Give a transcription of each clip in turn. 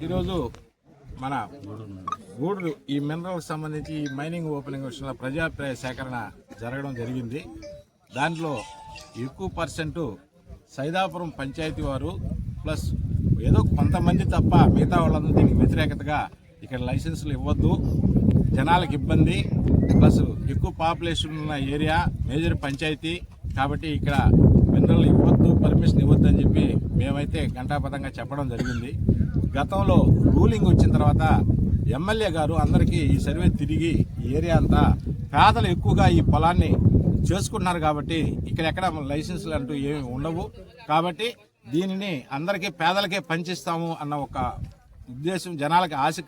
ఈరోజు మన గూడూరు ఈ మినరల్కి సంబంధించి ఈ మైనింగ్ ఓపెనింగ్ విషయంలో ప్రజాభిప్రాయ సేకరణ జరగడం జరిగింది. దాంట్లో ఎక్కువ పర్సెంట్ సైదాపురం పంచాయతీ వారు ప్లస్ ఏదో కొంతమంది తప్ప మిగతా వాళ్ళందరూ దీనికి వ్యతిరేకతగా ఇక్కడ లైసెన్సులు ఇవ్వద్దు, జనాలకు ఇబ్బంది, ప్లస్ ఎక్కువ పాపులేషన్ ఉన్న ఏరియా, మేజర్ పంచాయతీ కాబట్టి ఇక్కడ మినరల్ ఇవ్వద్దు, పర్మిషన్ ఇవ్వద్దు అని చెప్పి మేమైతే ఘంటాపథంగా చెప్పడం జరిగింది. గతంలో రూలింగ్ వచ్చిన తర్వాత ఎమ్మెల్యే గారు అందరికీ ఈ సర్వే తిరిగి ఈ ఏరియా అంతా పేదలు ఎక్కువగా ఈ పొలాన్ని చేసుకుంటున్నారు కాబట్టి ఇక్కడెక్కడ లైసెన్సులు అంటూ ఏమి ఉండవు, కాబట్టి దీనిని అందరికీ పేదలకే పంచిస్తాము అన్న ఒక ఉద్దేశం జనాలకి ఆశ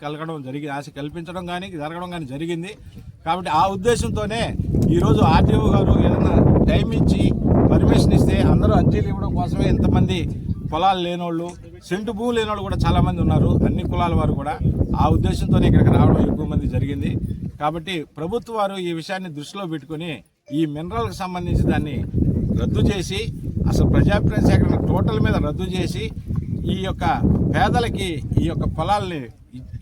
కల్పించడం కానీ జరగడం కానీ జరిగింది. కాబట్టి ఆ ఉద్దేశంతోనే ఈరోజు ఆర్టీఓ గారు ఏదైనా టైం ఇచ్చి పర్మిషన్ ఇస్తే అందరూ అర్జీలు ఇవ్వడం కోసమే ఇంతమంది పొలాలు లేనోళ్ళు, సెంటు భూములు లేనోళ్ళు కూడా చాలామంది ఉన్నారు, అన్ని కులాల వారు కూడా. ఆ ఉద్దేశంతోనే ఇక్కడికి రావడం ఎక్కువ మంది జరిగింది. కాబట్టి ప్రభుత్వం వారు ఈ విషయాన్ని దృష్టిలో పెట్టుకుని ఈ మినరల్కి సంబంధించి దాన్ని రద్దు చేసి, అసలు ప్రజాభిప్రాయ సేకరణ టోటల్ మీద రద్దు చేసి ఈ యొక్క పేదలకి ఈ యొక్క పొలాల్ని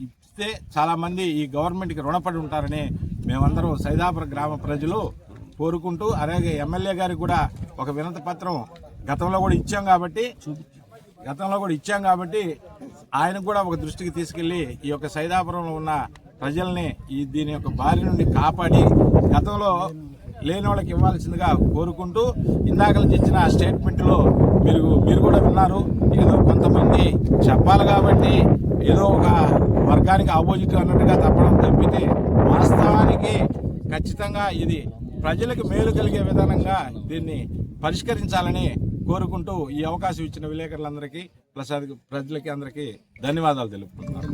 ఇస్తే చాలామంది ఈ గవర్నమెంట్కి రుణపడి ఉంటారని మేమందరం సైదాపురం గ్రామ ప్రజలు కోరుకుంటూ, అలాగే ఎమ్మెల్యే గారికి కూడా ఒక వినతి పత్రం గతంలో కూడా ఇచ్చాం కాబట్టి ఆయనకు కూడా ఒక దృష్టికి తీసుకెళ్లి ఈ యొక్క సైదాపురంలో ఉన్న ప్రజల్ని దీని యొక్క బారి నుండి కాపాడి గతంలో లేని వాళ్ళకి ఇవ్వాల్సిందిగా కోరుకుంటూ, ఇందాక ఇచ్చిన స్టేట్మెంట్లో మీరు కూడా విన్నారు, ఏదో కొంతమంది చెప్పాలి కాబట్టి ఏదో ఒక వర్గానికి ఆపోజిట్ అన్నట్టుగా తప్పడం తప్పితే వాస్తవానికి ఖచ్చితంగా ఇది ప్రజలకు మేలు కలిగే విధానంగా దీన్ని పరిష్కరించాలని కోరుకుంటూ ఈ అవకాశం ఇచ్చిన విలేకరులందరికీ ప్లస్ ప్రజలకి అందరికీ ధన్యవాదాలు తెలుపుకుంటున్నాను.